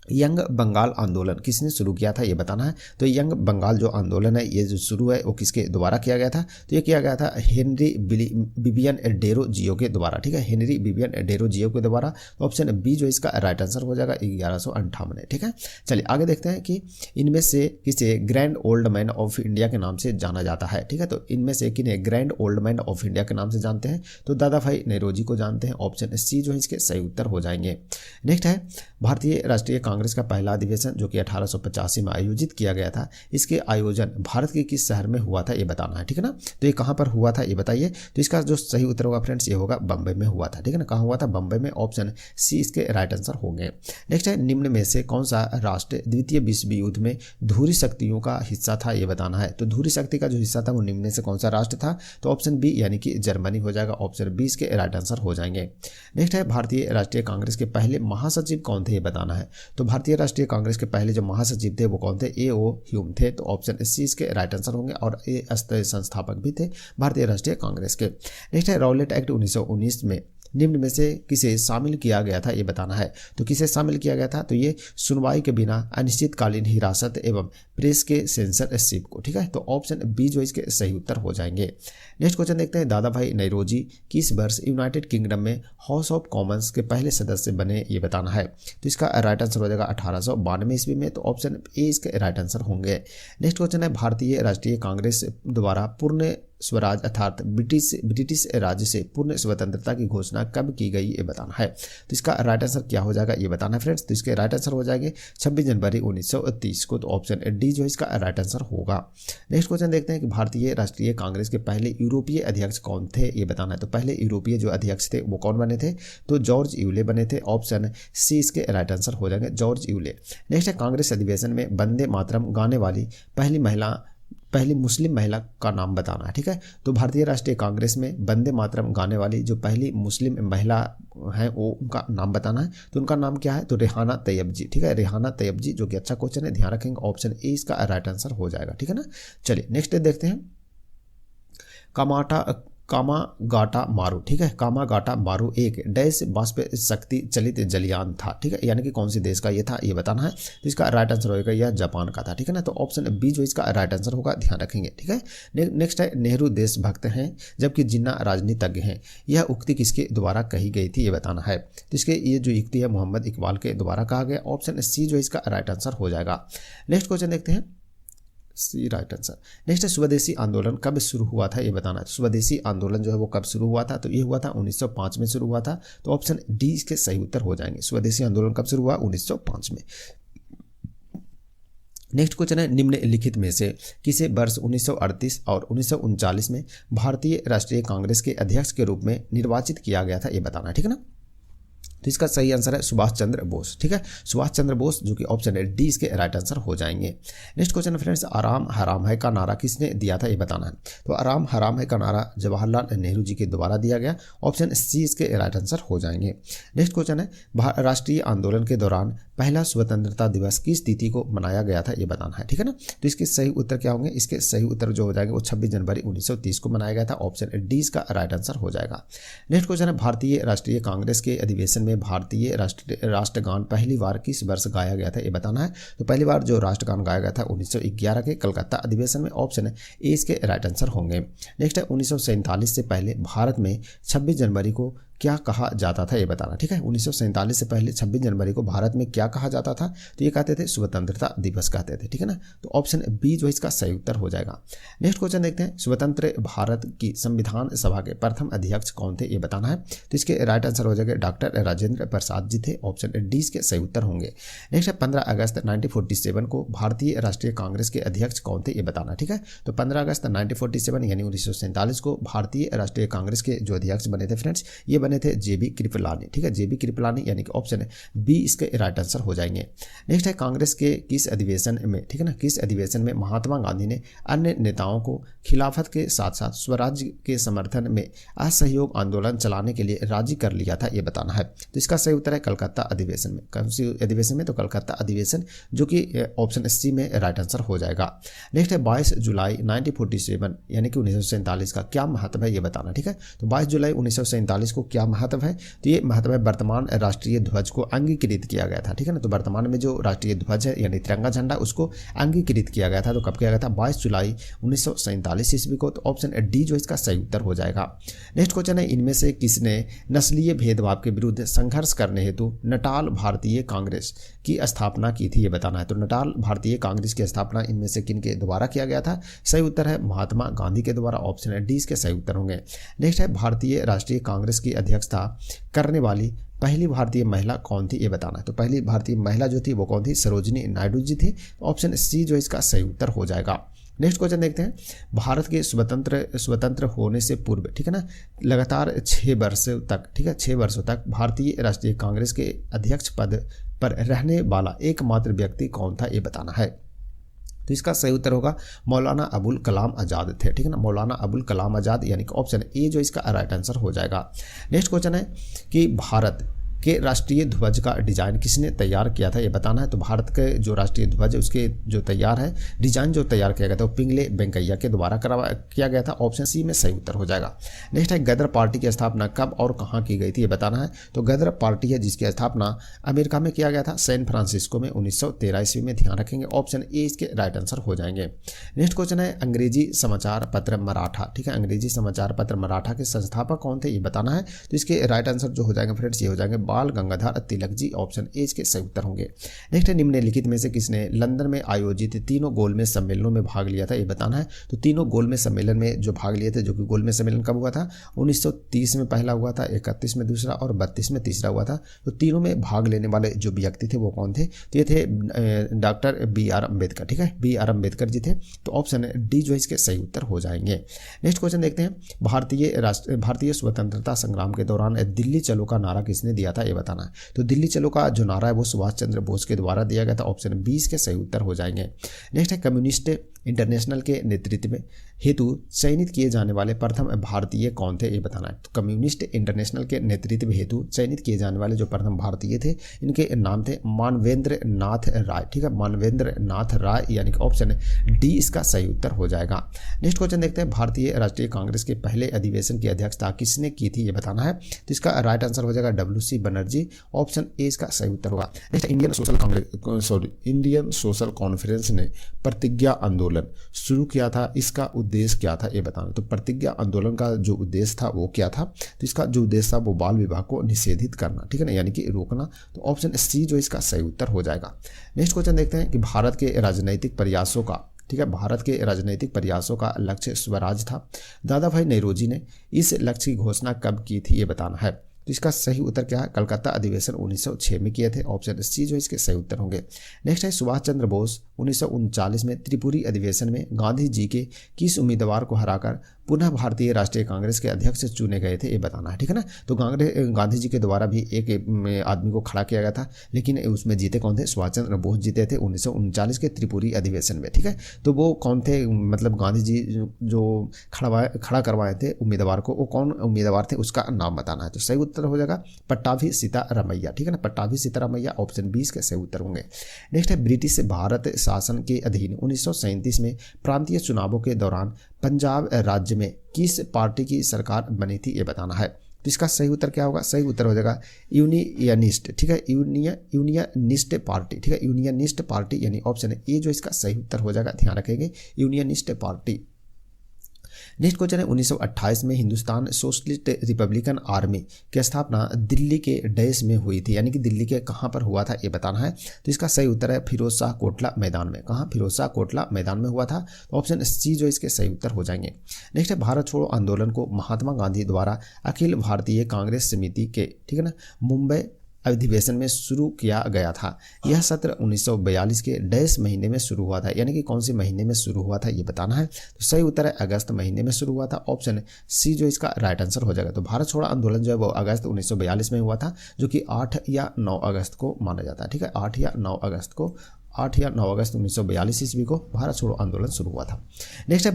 [SPEAKER 1] यंग बंगाल आंदोलन किसने शुरू किया था ये बताना है। तो यंग बंगाल जो आंदोलन है ये जो शुरू है वो किसके द्वारा किया गया था। तो ये किया गया था हेनरी बिबियन डेरो जियो के द्वारा, ठीक है, हेनरी बिबियन डेरो जियो के द्वारा। तो ऑप्शन बी जो इसका राइट आंसर हो जाएगा 1158, ठीक है। चलिए आगे देखते हैं कि इनमें से किसे grand old man of India के नाम से जाना जाता है, ठीक है। तो इनमें से किन्हें grand old man of India के नाम से जानते हैं। तो दादा भाई नेहरूजी को जानते हैं। ऑप्शन सी जो है इसके सही उत्तर हो जाएंगे। नेक्स्ट है, भारतीय राष्ट्रीय कांग्रेस का पहला अधिवेशन जो कि 1885 में आयोजित किया गया था, इसके आयोजन भारत के किस शहर में हुआ था ये बताना है, ठीक है ना। तो ये कहाँ पर हुआ था ये बताइए। तो इसका जो सही उत्तर होगा फ्रेंड्स ये होगा बम्बई में हुआ था, ठीक है ना। कहाँ हुआ था? बम्बई में। ऑप्शन सी इसके राइट आंसर होंगे। नेक्स्ट है, निम्न में से कौन सा राष्ट्र द्वितीय विश्व युद्ध में धुरी शक्तियों का हिस्सा था ये बताना है। तो धुरी शक्ति का जो हिस्सा था वो निम्न में से कौन सा राष्ट्र था? तो ऑप्शन बी यानी कि जर्मनी हो जाएगा। ऑप्शन बी इसके राइट आंसर हो जाएंगे। नेक्स्ट है, भारतीय राष्ट्रीय कांग्रेस के पहले महासचिव कौन थे ये बताना है। तो भारतीय राष्ट्रीय कांग्रेस के पहले जो महासचिव थे वो कौन थे? ए.ओ. ह्यूम थे। तो ऑप्शन सी इसके राइट आंसर होंगे और ये संस्थापक भी थे भारतीय राष्ट्रीय कांग्रेस के। नेक्स्ट है, रॉलेट एक्ट 1919 में निम्न में से किसे शामिल किया गया था ये बताना है। तो किसे शामिल किया गया था? तो ये सुनवाई के बिना अनिश्चितकालीन हिरासत एवं प्रेस के सेंसरशिप को, ठीक है। तो ऑप्शन बी जो इसके सही उत्तर हो जाएंगे। नेक्स्ट क्वेश्चन देखते हैं, दादा भाई नौरोजी किस वर्ष यूनाइटेड किंगडम में हाउस ऑफ कॉमन्स के पहले सदस्य बने ये बताना है। तो इसका राइट आंसर हो जाएगा 1892 ईस्वी में। तो ऑप्शन ए इसके राइट आंसर होंगे। नेक्स्ट क्वेश्चन है, भारतीय राष्ट्रीय कांग्रेस द्वारा पूर्ण स्वराज अर्थात ब्रिटिश राज्य से पूर्ण स्वतंत्रता की घोषणा कब की गई ये बताना है। तो इसका राइट आंसर क्या हो जाएगा ये बताना है फ्रेंड्स। तो इसके राइट आंसर हो जाएंगे 26 जनवरी 1930 को। तो ऑप्शन डी जो है इसका राइट आंसर होगा। नेक्स्ट क्वेश्चन देखते हैं कि भारतीय राष्ट्रीय कांग्रेस के पहले यूरोपीय अध्यक्ष कौन थे ये बताना है। तो पहले यूरोपीय जो अध्यक्ष थे वो कौन बने थे? तो जॉर्ज यूले बने थे। ऑप्शन सी इसके राइट आंसर हो जाएंगे, जॉर्ज यूले। नेक्स्ट है, कांग्रेस अधिवेशन में वंदे मातरम गाने वाली पहली मुस्लिम महिला का नाम बताना है, ठीक है। तो भारतीय राष्ट्रीय कांग्रेस में वंदे मातरम गाने वाली जो पहली मुस्लिम महिला है वो उनका नाम बताना है। तो उनका नाम क्या है? तो रेहाना तैयब जी, ठीक है। रेहाना तैयब जी, जो कि अच्छा क्वेश्चन है, ध्यान रखेंगे। ऑप्शन ए इसका राइट आंसर हो जाएगा, ठीक है ना। चलिए नेक्स्ट देखते हैं, कामागाटा मारू, ठीक है। कामागाटा मारू एक डैश वाष्प शक्ति चलित जलयान था, ठीक है। यानी कि कौन सी देश का ये था ये बताना है। तो इसका राइट आंसर होगा यह जापान का था, ठीक है ना। तो ऑप्शन बी जो इसका राइट आंसर होगा, ध्यान रखेंगे, ठीक है। नेक्स्ट है, नेहरू देशभक्त हैं जबकि जिन्ना राजनीतिज्ञ हैं, यह उक्ति किसके द्वारा कही गई थी ये बताना है। तो इसके ये जो उक्ति है मोहम्मद इकबाल के द्वारा कहा गया। ऑप्शन सी जो इसका राइट आंसर हो जाएगा। नेक्स्ट क्वेश्चन देखते हैं, सी राइट आंसर। नेक्स्ट है, स्वदेशी आंदोलन कब शुरू हुआ था ये बताना है। स्वदेशी आंदोलन जो है वो कब शुरू हुआ था? तो ये हुआ था 1905 में शुरू हुआ था। तो ऑप्शन डी इसके सही उत्तर हो जाएंगे। स्वदेशी आंदोलन कब शुरू हुआ? 1905 में। नेक्स्ट क्वेश्चन है, निम्नलिखित में से किसे वर्ष 1938 और 1939 में भारतीय राष्ट्रीय कांग्रेस के अध्यक्ष के रूप में निर्वाचित किया गया था ये बताना है, ठीक है ना। तो इसका सही आंसर है सुभाष चंद्र बोस, ठीक है। सुभाष चंद्र बोस, जो कि ऑप्शन है डी इसके राइट आंसर हो जाएंगे। नेक्स्ट क्वेश्चन है फ्रेंड्स, आराम हराम है का नारा किसने दिया था ये बताना है। तो आराम हराम है का नारा जवाहरलाल नेहरू जी के द्वारा दिया गया। ऑप्शन सी इसके राइट आंसर हो जाएंगे। नेक्स्ट क्वेश्चन है, राष्ट्रीय आंदोलन के दौरान पहला स्वतंत्रता दिवस किस तिथि को मनाया गया था ये बताना है, ठीक है ना। तो इसके सही उत्तर क्या होंगे? इसके सही उत्तर जो हो जाएंगे वो 26 जनवरी 1930 को मनाया गया था। ऑप्शन डी इसका राइट आंसर हो जाएगा। नेक्स्ट क्वेश्चन है, भारतीय राष्ट्रीय कांग्रेस के अधिवेशन में भारतीय राष्ट्रगान पहली बार किस वर्ष गाया गया था ये बताना है। तो पहली बार जो राष्ट्रगान गाया गया था 1911 के कलकत्ता अधिवेशन में। ऑप्शन ए इसके राइट आंसर होंगे। नेक्स्ट है, 1947 से पहले भारत में 26 जनवरी को क्या कहा जाता था ये बताना, ठीक है। 1947 से पहले 26 जनवरी को भारत में क्या कहा जाता था? तो ये कहते थे स्वतंत्रता दिवस कहते थे, ठीक है ना। तो ऑप्शन बी जो इसका सही उत्तर हो जाएगा। नेक्स्ट क्वेश्चन देखते हैं, स्वतंत्र भारत की संविधान सभा के प्रथम अध्यक्ष कौन थे ये बताना है। तो इसके राइट आंसर हो जाएगा डॉक्टर राजेंद्र प्रसाद जी थे। ऑप्शन डी इसके सही उत्तर होंगे। नेक्स्ट है, 15 अगस्त 1947 को भारतीय राष्ट्रीय कांग्रेस के अध्यक्ष कौन थे ये बताना, ठीक है। तो 15 अगस्त 1947 यानी 1947 को भारतीय राष्ट्रीय कांग्रेस के जो अध्यक्ष बने थे फ्रेंड्स, ये बने थे जेबी कृपलानी, ठीक है। जेबी कृपलानी यानी कि ऑप्शन बी इसके राइट आंसर हो जाएंगे। नेक्स्ट है, कांग्रेस के किस अधिवेशन में, ठीक है ना, किस अधिवेशन में महात्मा गांधी ने अन्य नेताओं को खिलाफत के साथ साथ स्वराज्य के समर्थन में असहयोग आंदोलन चलाने के लिए राजी कर लिया था ये बताना है। तो इसका सही उत्तर है कलकत्ता अधिवेशन में। कौन सी अधिवेशन में? तो कलकत्ता अधिवेशन, जो कि ऑप्शन सी में राइट आंसर हो जाएगा। नेक्स्ट है, 22 जुलाई 1947 यानी कि 1947 का क्या महत्व है ये बताना, ठीक है। तो 22 जुलाई 1947 को क्या महत्व है? तो ये महत्व है वर्तमान राष्ट्रीय ध्वज को अंगीकृत किया गया था, ठीक है ना। तो वर्तमान में जो राष्ट्रीय ध्वज है यानी तिरंगा झंडा, उसको अंगीकृत किया गया था। तो कब किया गया था? 22 जुलाई 1947 ईस्वी को। तो ऑप्शन डी जो इसका सही उत्तर हो जाएगा। नेक्स्ट क्वेश्चन है, इनमें से किसने नस्लीय भेदभाव के विरुद्ध संघर्ष करने हेतु नटाल भारतीय कांग्रेस की स्थापना की थी ये बताना है। तो नटाल भारतीय कांग्रेस की स्थापना इनमें से किनके द्वारा किया गया था? सही उत्तर है महात्मा गांधी के द्वारा। ऑप्शन डी इसके सही उत्तर होंगे। नेक्स्ट है, भारतीय राष्ट्रीय कांग्रेस की अध्यक्षता करने वाली पहली भारतीय महिला कौन थी ये बताना है। तो पहली भारतीय महिला जो थी वो कौन थी, सरोजिनी नायडू जी थी। तो ऑप्शन सी जो इसका सही उत्तर हो जाएगा। नेक्स्ट क्वेश्चन देखते हैं, भारत के स्वतंत्र होने से पूर्व, ठीक है ना, लगातार 6 वर्षों तक, ठीक है, 6 वर्षों तक भारतीय राष्ट्रीय कांग्रेस के अध्यक्ष पद पर रहने वाला एकमात्र व्यक्ति कौन था ये बताना है। तो इसका सही उत्तर होगा मौलाना अबुल कलाम आज़ाद थे, ठीक है ना, मौलाना अबुल कलाम आज़ाद, यानी कि ऑप्शन ए जो इसका राइट आंसर हो जाएगा। नेक्स्ट क्वेश्चन है कि भारत के राष्ट्रीय ध्वज का डिज़ाइन किसने तैयार किया था ये बताना है। तो भारत के जो राष्ट्रीय ध्वज उसके जो तैयार है डिज़ाइन जो तैयार किया गया था वो पिंगले वेंकैया के द्वारा किया गया था। ऑप्शन सी में सही उत्तर हो जाएगा। नेक्स्ट है, गदर पार्टी की स्थापना कब और कहाँ की गई थी ये बताना है। तो गदर पार्टी है जिसकी स्थापना अमेरिका में किया गया था, सैन फ्रांसिस्को में 1913 ईस्वी में। ध्यान रखेंगे, ऑप्शन ए इसके राइट आंसर हो जाएंगे। नेक्स्ट क्वेश्चन है, अंग्रेजी समाचार पत्र मराठा, ठीक है, अंग्रेजी समाचार पत्र मराठा के संस्थापक कौन थे ये बताना है। तो इसके राइट आंसर जो हो जाएंगे फ्रेंड्स ये हो जाएंगे बाल गंगाधर तिलक जी। ऑप्शन ए के सही उत्तर होंगे। नेक्स्ट है, निम्नलिखित में से किसने लंदन में आयोजित तीनों गोलमेज सम्मेलनों में भाग लिया था ये बताना है। तो तीनों गोलमेज सम्मेलन में जो भाग लिए थे, जो कि गोलमेज सम्मेलन कब हुआ था, 1930 में पहला हुआ था, 31 में दूसरा और 32 में तीसरा हुआ था। तो तीनों में भाग लेने वाले जो व्यक्ति थे वो कौन थे, तो ये थे डॉक्टर BR अम्बेडकर, ठीक है, BR अम्बेडकर जी थे। तो ऑप्शन डी जो इसके सही उत्तर हो जाएंगे। नेक्स्ट क्वेश्चन देखते हैं, भारतीय स्वतंत्रता संग्राम के दौरान दिल्ली चलो का नारा किसने दिया था ये बताना है। तो दिल्ली चलो का जो नारा है वो सुभाष चंद्र बोस के द्वारा दिया गया था। ऑप्शन 20 के सही उत्तर हो जाएंगे। नेक्स्ट है, कम्युनिस्ट इंटरनेशनल के नेतृत्व में हेतु चयनित किए जाने वाले प्रथम भारतीय कौन थे ये बताना है। तो कम्युनिस्ट इंटरनेशनल के नेतृत्व हेतु चयनित किए जाने वाले जो प्रथम भारतीय थे इनके नाम थे मानवेंद्र नाथ राय, ठीक है, मानवेंद्र नाथ राय, यानी कि ऑप्शन डी इसका सही उत्तर हो जाएगा। नेक्स्ट क्वेश्चन देखते हैं, भारतीय राष्ट्रीय कांग्रेस के पहले अधिवेशन की अध्यक्षता किसने की थी ये बताना है। तो इसका राइट आंसर हो जाएगा WC बनर्जी। ऑप्शन ए इसका सही उत्तर होगा। नेक्स्ट, इंडियन सोशल कॉन्फ्रेंस ने प्रतिज्ञा आंदोलन शुरू किया था, इसका उद्देश्य क्या था ये बताना। तो प्रतिज्ञा आंदोलन का जो उद्देश्य था वो क्या था, तो इसका जो उद्देश्य था वो बाल विवाह को निषेधित करना, ठीक है ना, यानी कि रोकना। तो ऑप्शन सी जो इसका सही उत्तर हो जाएगा। नेक्स्ट क्वेश्चन देखते हैं कि भारत के राजनीतिक प्रयासों का, ठीक है, भारत के राजनीतिक प्रयासों का लक्ष्य स्वराज था। दादा भाई नौरोजी ने इस लक्ष्य की घोषणा कब की थी ये बताना है। तो इसका सही उत्तर क्या है, कलकत्ता अधिवेशन 1906 में किए थे। ऑप्शन सी जो इसके सही उत्तर होंगे। नेक्स्ट है, सुभाष चंद्र बोस 1939 में त्रिपुरी अधिवेशन में गांधी जी के किस उम्मीदवार को हराकर पुनः भारतीय राष्ट्रीय कांग्रेस के अध्यक्ष चुने गए थे ये बताना है, ठीक है ना। तो गांधी जी के द्वारा भी एक आदमी को खड़ा किया गया था, लेकिन उसमें जीते कौन थे, सुभाष चंद्र बोस जीते थे 1939 के त्रिपुरी अधिवेशन में, ठीक है। तो वो कौन थे, मतलब गांधी जी जो खड़ा करवाए थे उम्मीदवार को, वो कौन उम्मीदवार थे उसका नाम बताना है। तो सही उत्तर हो जाएगा पट्टाभी सीतारामैया, ठीक है ना, पट्टाभी सीतारामैया। ऑप्शन 20 के सही उत्तर होंगे। नेक्स्ट है, ब्रिटिश भारत शासन के अधीन 1937 में प्रांतीय चुनावों के दौरान पंजाब राज्य में किस पार्टी की सरकार बनी थी ये बताना है। तो इसका सही उत्तर क्या होगा, सही उत्तर हो जाएगा यूनियनिस्ट, ठीक है, यूनियनिस्ट पार्टी, ठीक है, यूनियनिस्ट पार्टी, यानी ऑप्शन ए जो इसका सही उत्तर हो जाएगा। ध्यान रखेंगे, यूनियनिस्ट पार्टी। नेक्स्ट क्वेश्चन है, 1928 में हिंदुस्तान सोशलिस्ट रिपब्लिकन आर्मी की स्थापना दिल्ली के डैश में हुई थी, यानी कि दिल्ली के कहाँ पर हुआ था ये बताना है। तो इसका सही उत्तर है फिरोज शाह कोटला मैदान में। कहाँ, फिरोज शाह कोटला मैदान में हुआ था। तो ऑप्शन सी जो इसके सही उत्तर हो जाएंगे। नेक्स्ट है, भारत छोड़ो आंदोलन को महात्मा गांधी द्वारा अखिल भारतीय कांग्रेस समिति के, ठीक है ना, मुंबई अधिवेशन में शुरू किया गया था। यह सत्र 1942 के डैश महीने में शुरू हुआ था, यानी कि कौन से महीने में शुरू हुआ था ये बताना है। तो सही उत्तर है अगस्त महीने में शुरू हुआ था। ऑप्शन सी जो इसका राइट आंसर हो जाएगा। तो भारत छोड़ो आंदोलन जो है वो अगस्त 1942 में हुआ था, जो कि 8 या 9 अगस्त को माना जाता है, ठीक है, 8 या 9 अगस्त 1942 ईस्वी को भारत छोड़ो आंदोलन शुरू हुआ था। नेक्स्ट है,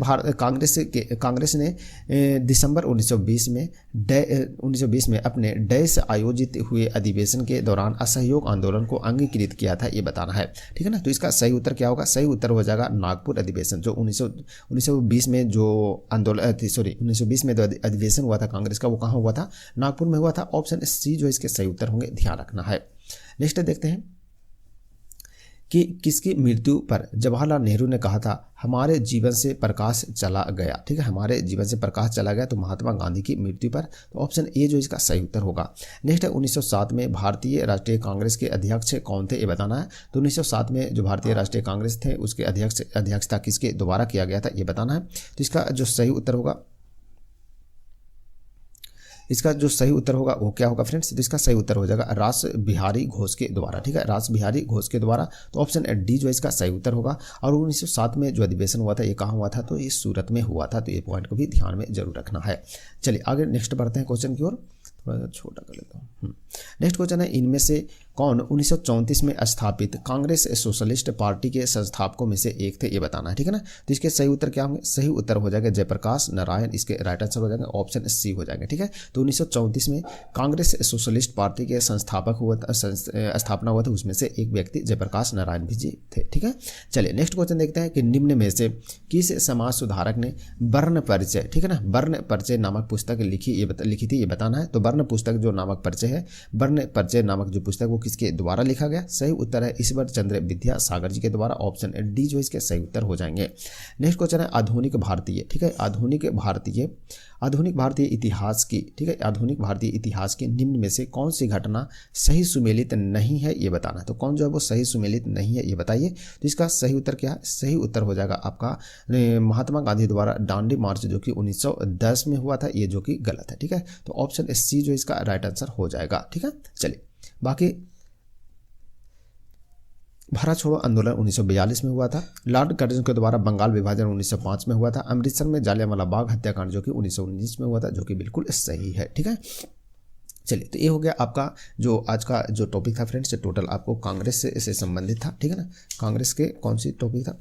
[SPEAKER 1] कांग्रेस ने दिसंबर 1920 में अपने डैश आयोजित हुए अधिवेशन के दौरान असहयोग आंदोलन को अंगीकृत किया था ये बताना है, ठीक है ना। तो इसका सही उत्तर क्या होगा, सही उत्तर हो जाएगा नागपुर अधिवेशन। जो 1920 में जो आंदोलन 1920 में जो अधिवेशन हुआ था कांग्रेस का, वो कहाँ हुआ था, नागपुर में हुआ था। ऑप्शन सी जो इसके सही उत्तर होंगे, ध्यान रखना है। नेक्स्ट देखते हैं कि किसकी मृत्यु पर जवाहरलाल नेहरू ने कहा था हमारे जीवन से प्रकाश चला गया, ठीक है, हमारे जीवन से प्रकाश चला गया। तो महात्मा गांधी की मृत्यु पर। तो ऑप्शन ए जो इसका सही उत्तर होगा। नेक्स्ट है, 1907 में भारतीय राष्ट्रीय कांग्रेस के अध्यक्ष कौन थे ये बताना है। तो 1907 में जो भारतीय राष्ट्रीय कांग्रेस थे उसके अध्यक्षता किसके द्वारा किया गया था ये बताना है। तो इसका जो सही उत्तर होगा इसका जो सही उत्तर होगा वो क्या होगा फ्रेंड्स, तो इसका सही उत्तर हो जाएगा रास बिहारी घोष के द्वारा, ठीक है, रास बिहारी घोष के द्वारा। तो ऑप्शन डी जो है इसका सही उत्तर होगा। और 1907 में जो अधिवेशन हुआ था ये कहाँ हुआ था, तो ये सूरत में हुआ था। तो ये पॉइंट को भी ध्यान में जरूर रखना है। चलिए आगे नेक्स्ट बढ़ते हैं क्वेश्चन की ओर, थोड़ा सा छोटा कर लेता हूँ। नेक्स्ट क्वेश्चन है, इनमें से कौन 1934 में स्थापित कांग्रेस सोशलिस्ट पार्टी के संस्थापकों में से एक थे, ये बताना है, ठीक है ना। तो इसके सही उत्तर क्या होंगे, सही उत्तर हो जाएगा जयप्रकाश नारायण, इसके राइट आंसर हो जाएगा ऑप्शन सी हो जाएंगे, ठीक है। तो 1934 में कांग्रेस सोशलिस्ट पार्टी के संस्थापक हुआ था, स्थापना हुआ था, उसमें से एक व्यक्ति जयप्रकाश नारायण भी जी थे, ठीक है। चलिए नेक्स्ट क्वेश्चन देखते हैं कि निम्न में से किस समाज सुधारक ने वर्ण परिचय, ठीक है ना, वर्ण परिचय नामक पुस्तक लिखी थी, ये बताना है। तो वर्ण पुस्तक जो नामक परिचय है, वर्ण परिचय नामक जो पुस्तक वो किसके द्वारा लिखा गया, सही उत्तर है ईश्वर चंद्र विद्यासागर जी के द्वारा, ऑप्शन डी जो इसके सही उत्तर हो जाएंगे। नेक्स्ट क्वेश्चन है आधुनिक भारतीय, ठीक है, आधुनिक भारतीय इतिहास की, ठीक है, आधुनिक भारतीय इतिहास की निम्न में से कौन सी घटना सही सुमेलित नहीं है, ये बताना है। तो कौन जो है वो सही सुमेलित नहीं है, ये बताइए। तो इसका सही उत्तर क्या है, सही उत्तर हो जाएगा आपका महात्मा गांधी द्वारा दांडी मार्च जो कि 1910 में हुआ था, ये जो कि गलत है, ठीक है। तो ऑप्शन सी जो इसका राइट आंसर हो जाएगा, ठीक है। चलिए बाकी भारत छोड़ो आंदोलन 1942 में हुआ था, लॉर्ड कर्जन के द्वारा बंगाल विभाजन 1905 में हुआ था, अमृतसर में जालियांवाला बाग हत्याकांड जो कि 1919 में हुआ था, जो कि बिल्कुल सही है, ठीक है। चलिए तो ये हो गया आपका जो आज का जो टॉपिक था फ्रेंड्स, टोटल आपको कांग्रेस से संबंधित था, ठीक है ना। कांग्रेस के कौन सी टॉपिक था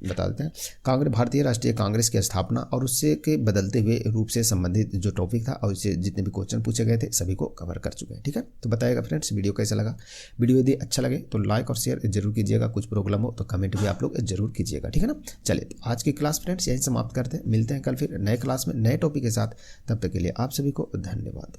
[SPEAKER 1] बता देते हैं, कांग्रेस भारतीय राष्ट्रीय कांग्रेस की स्थापना और उससे के बदलते हुए रूप से संबंधित जो टॉपिक था और उससे जितने भी क्वेश्चन पूछे गए थे सभी को कवर कर चुके हैं, ठीक है। तो बताइएगा फ्रेंड्स वीडियो कैसा लगा, वीडियो यदि अच्छा लगे तो लाइक और शेयर जरूर कीजिएगा, कुछ प्रॉब्लम हो तो कमेंट भी आप लोग जरूर कीजिएगा, ठीक है ना। चलिए तो आज की क्लास फ्रेंड्स यहीं समाप्त करते हैं, मिलते हैं कल फिर नए क्लास में नए टॉपिक के साथ, तब तक के लिए आप सभी को धन्यवाद।